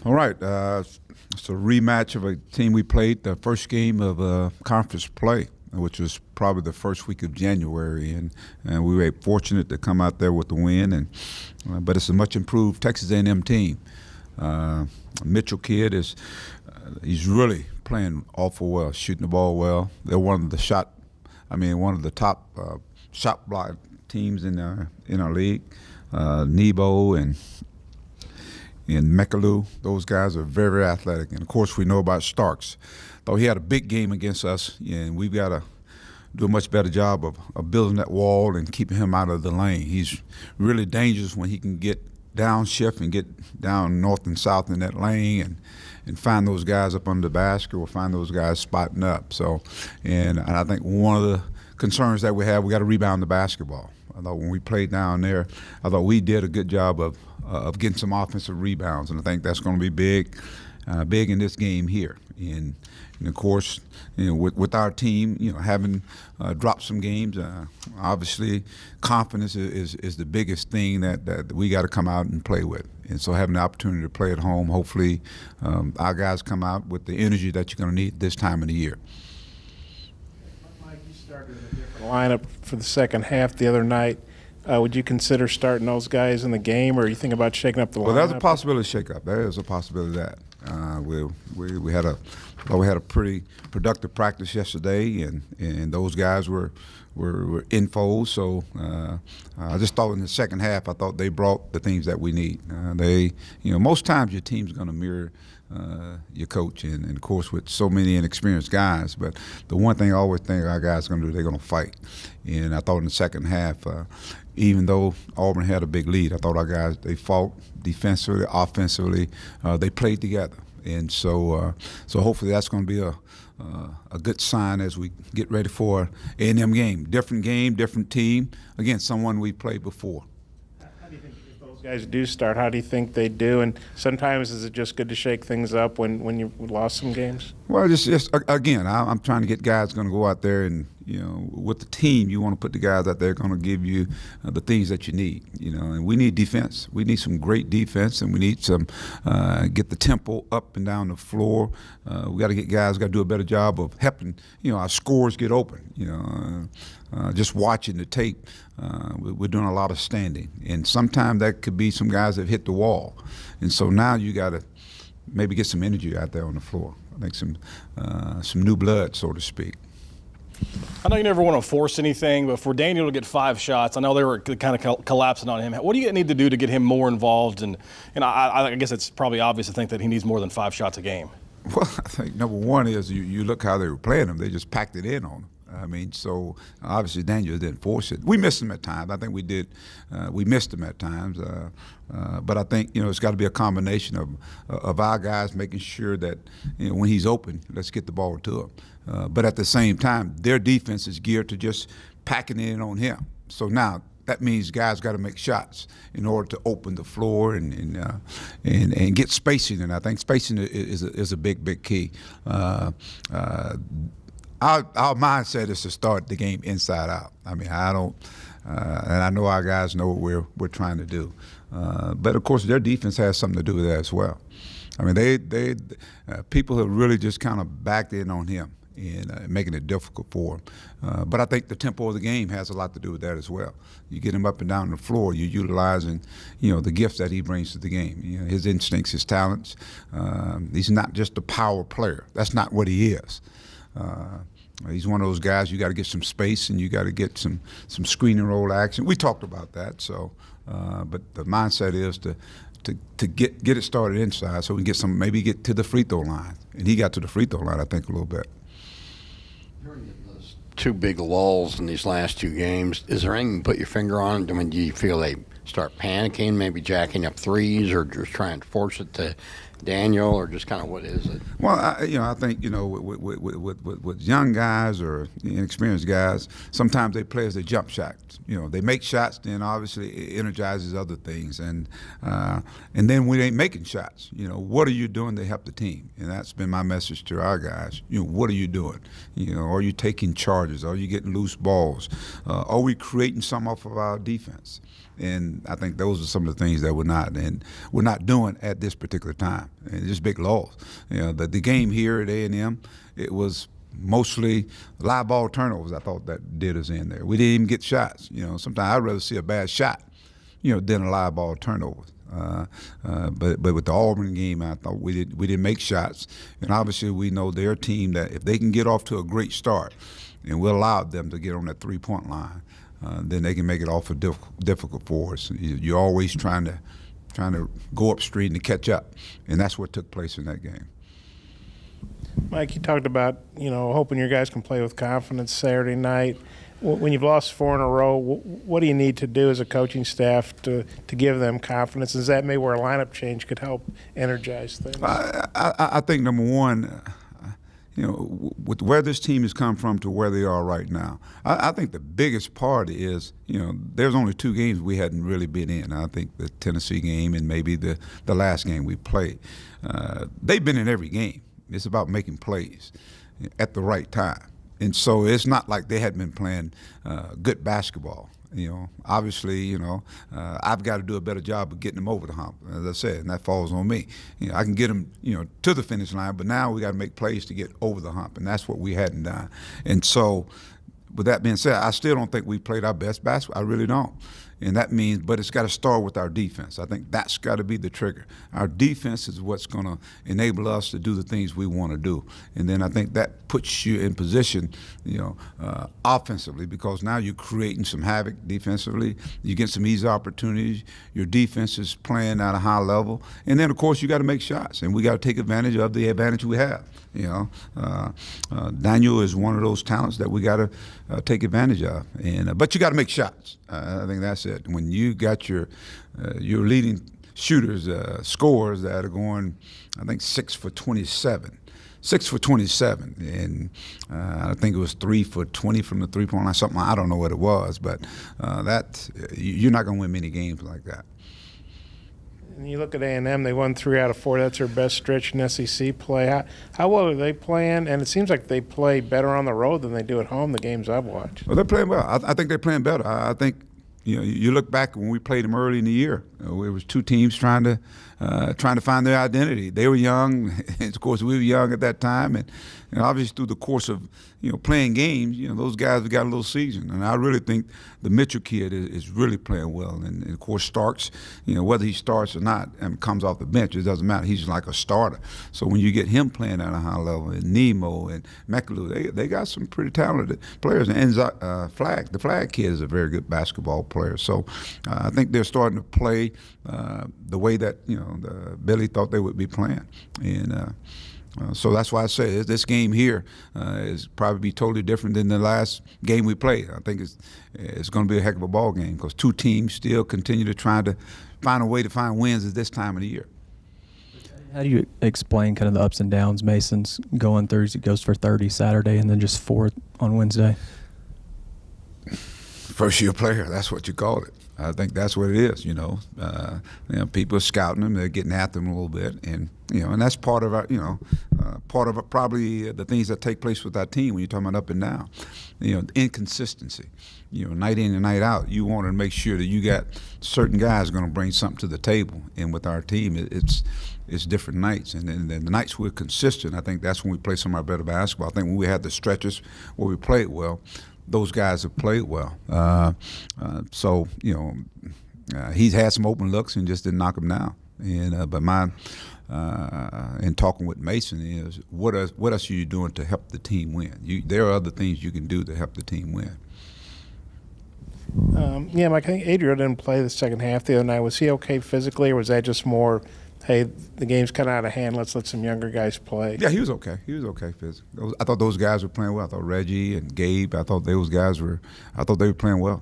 All right. It's a rematch of a team we played the first game of conference play, which was probably the first week of January, and we were fortunate to come out there with the win. But it's a much improved Texas A&M team. Mitchell kid he's really playing awful well, shooting the ball well. They're one of the top shot block teams in our league. Nebo and Mekalu, those guys are very, very athletic. And, of course, we know about Starks. Though he had a big game against us, and we've got to do a much better job of building that wall and keeping him out of the lane. He's really dangerous when he can get downshift and get down north and south in that lane and find those guys up under the basket or find those guys spotting up. So, and I think one of the concerns that we got to rebound the basketball. I thought when we played down there, I thought we did a good job of getting some offensive rebounds, and I think that's going to be big in this game here. And of course, with our team, having dropped some games, obviously confidence is the biggest thing that we got to come out and play with. And so having the opportunity to play at home, hopefully our guys come out with the energy that you're going to need this time of the year. Mike, you started a different lineup for the second half the other night. Would you consider starting those guys in the game, or you think about shaking up the lineup? Well, there's a possibility of shake-up. There is a possibility of that. We had a pretty productive practice yesterday, and those guys were in full. So I just thought in the second half, I thought they brought the things that we need. Most times your team's going to mirror your coach, and of course with so many inexperienced guys. But the one thing I always think our guys are going to do, they're going to fight. And I thought in the second half, even though Auburn had a big lead, I thought our guys, they fought defensively, offensively. They played together. And so hopefully that's going to be a good sign as we get ready for A&M game. Different game, different team. Again, someone we played before. How do you think if those guys do start, how do you think they do? And sometimes is it just good to shake things up when you lost some games? Well, just again, I'm trying to get guys going to go out there and, with the team, you want to put the guys out there going to give you the things that you need, and we need defense. We need some great defense, and we need some get the tempo up and down the floor. We got to get guys got to do a better job of helping, our scores get open, just watching the tape. We're doing a lot of standing, and sometimes that could be some guys that hit the wall. And so now you got to maybe get some energy out there on the floor. I think some new blood, so to speak. I know you never want to force anything, but for Daniel to get 5 shots, I know they were kind of collapsing on him. What do you need to do to get him more involved? And I guess it's probably obvious to think that he needs more than 5 shots a game. Well, I think number one is you look how they were playing him. They just packed it in on him. So obviously Daniel didn't force it. We missed him at times. I think we did. We missed him at times. But I think, it's got to be a combination of our guys making sure that, when he's open, let's get the ball to him. But at the same time, their defense is geared to just packing it in on him. So now that means guys got to make shots in order to open the floor and get spacing. And I think spacing is a big key. Our mindset is to start the game inside out. And I know our guys know what we're trying to do. But of course, their defense has something to do with that as well. They people have really just kind of backed in on him and making it difficult for him. But I think the tempo of the game has a lot to do with that as well. You get him up and down the floor, you're utilizing, the gifts that he brings to the game. His instincts, his talents. He's not just a power player. That's not what he is. He's one of those guys you got to get some space and you got to get some screen and roll action. We talked about that. So, but the mindset is to get it started inside so we can maybe get to the free throw line. And he got to the free throw line, I think, a little bit. During those 2 big lulls in these last 2 games, is there anything you put your finger on? Do you feel they start panicking, maybe jacking up threes, or just trying to force it to Daniel, or just kind of what is it? Well, I think with young guys or inexperienced guys, sometimes they play as a jump shot. They make shots, then obviously it energizes other things, and then we ain't making shots. What are you doing to help the team? And that's been my message to our guys. What are you doing? Are you taking charges? Are you getting loose balls? Are we creating some off of our defense? And And I think those are some of the things that we're not doing at this particular time. And just big loss. You know, the game here at A&M, it was mostly live ball turnovers. I thought that did us in there. We didn't even get shots. You know, sometimes I'd rather see a bad shot, you know, than a live ball turnover. But with the Auburn game, I thought we didn't make shots, and obviously we know they're a team that if they can get off to a great start, and we allowed them to get on that 3-point line, then they can make it awful difficult for us. You're always trying to go upstream to catch up, and that's what took place in that game. Mike, you talked about, you know, hoping your guys can play with confidence Saturday night. When you've lost 4 in a row, what do you need to do as a coaching staff to give them confidence? Is that maybe where a lineup change could help energize things? I think, number one, you know, with where this team has come from to where they are right now, I think the biggest part is, you know, there's only 2 games we hadn't really been in. I think the Tennessee game and maybe the last game we played. They've been in every game. It's about making plays at the right time. And so it's not like they hadn't been playing good basketball. You know, obviously, you know, I've got to do a better job of getting them over the hump, as I said, and that falls on me. You know, I can get them, you know, to the finish line, but now we got to make plays to get over the hump, and that's what we hadn't done. And so, with that being said, I still don't think we played our best basketball. I really don't. And that means, but it's got to start with our defense. I think that's got to be the trigger. Our defense is what's going to enable us to do the things we want to do. And then I think that puts you in position, you know, offensively, because now you're creating some havoc defensively. You get some easy opportunities. Your defense is playing at a high level. And then, of course, you got to make shots. And we got to take advantage of the advantage we have. You know, Daniel is one of those talents that we got to take advantage of. And but you got to make shots. I think that's it. When you got your leading shooters, scorers that are going, I think 6 for 27. 6 for 27, and I think it was 3 for 20 from the 3-point line. Something, I don't know what it was, but you're not going to win many games like that. And you look at A&M, they won 3 out of 4. That's their best stretch in SEC play. How well are they playing? And it seems like they play better on the road than they do at home, the games I've watched. Well, they're playing well. I think they're playing better. I think, you know, you look back when we played them early in the year. It was 2 teams trying to find their identity. They were young, and of course we were young at that time, and obviously through the course of, you know, playing games, you know, those guys have got a little season, and I really think the Mitchell kid is really playing well, and of course Starks, you know, whether he starts or not and comes off the bench, it doesn't matter. He's like a starter. So when you get him playing at a high level, and Nemo and McAloo, they got some pretty talented players, and the Flag kid is a very good basketball player. So I think they're starting to play the way that, you know, Billy thought they would be playing, and so that's why I say this game here is probably be totally different than the last game we played. I think it's going to be a heck of a ball game because 2 teams still continue to try to find a way to find wins at this time of the year. How do you explain kind of the ups and downs Mason's going through? He goes for 30 Saturday and then just 4 on Wednesday. First-year player, that's what you call it. I think that's what it is, you know. People are scouting them, they're getting after them a little bit, and and that's part of our, probably the things that take place with our team when you're talking about up and down. The inconsistency. Night in and night out, you want to make sure that you got certain guys going to bring something to the table, and with our team, it's different nights, and then the nights we're consistent, I think that's when we play some of our better basketball. I think when we had the stretches where we played well, those guys have played well. So he's had some open looks and just didn't knock them down. And but my in talking with Mason is what else are you doing to help the team win? There are other things you can do to help the team win. Mike, I think Adriel didn't play the second half the other night. Was he okay physically, or was that just more, hey, the game's kind of out of hand, let's let some younger guys play? Yeah, he was okay. He was okay physically. I thought those guys were playing well. I thought Reggie and Gabe, I thought they were playing well.